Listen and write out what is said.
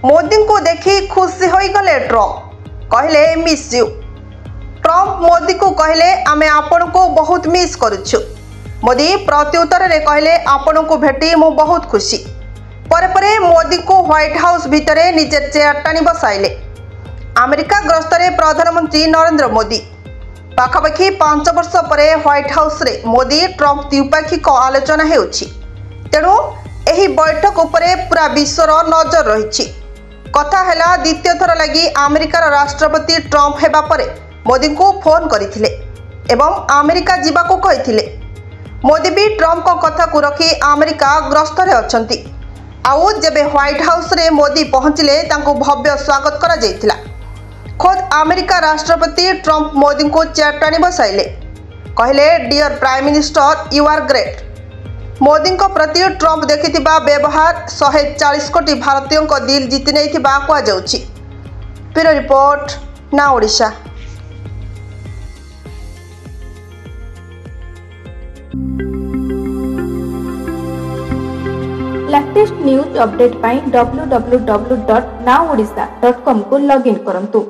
मोदी को देखी खुशी हो गले ट्रम्प कहले मिस यू। ट्रम्प मोदी को कहले आमे आपण को बहुत मिस करुछु। मोदी प्रत्युत्तर रे कहले आपण को भेटी मु बहुत खुशी। परे परे मोदी को व्हाइट हाउस भितरे निजे चेयर टाणी बसाइले। अमेरिका गस्तरे प्रधानमंत्री नरेंद्र मोदी पाखापाखि 5 वर्ष परे व्हाइट हाउस रे मोदी ट्रम्प द्विपाक्षिक आलोचना हेउछि। तेणु एही बैठक उपरे पूरा विश्वर नजर रही। कथा हैला द्वितीय थर लगी अमेरिकार राष्ट्रपति ट्रम्प हेबा परे मोदी को फोन करथिले एवं अमेरिका जीवा को कहिथिले। मोदी भी ट्रम्प को कथा को रखी अमेरिका गस्तरे अछंती। आउ जेबे व्हाइट हाउस रे मोदी पहुंचले तांको भव्य स्वागत करा जायतिला। खुद अमेरिका राष्ट्रपति ट्रम्प मोदी को चेयर टाणी बसाइले। कहले dear prime minister you are great. Modi को प्रति ट्रम्प देखिथिबा व्यवहार 140 कोटी भारतीयों को दिल जीति नैथिबा कुआ जाउछि। ब्यूरो रिपोर्ट ना ओडिशा। लेटेस्ट न्यूज अपडेट पाई www.naodisha.com को लॉगिन करंतु।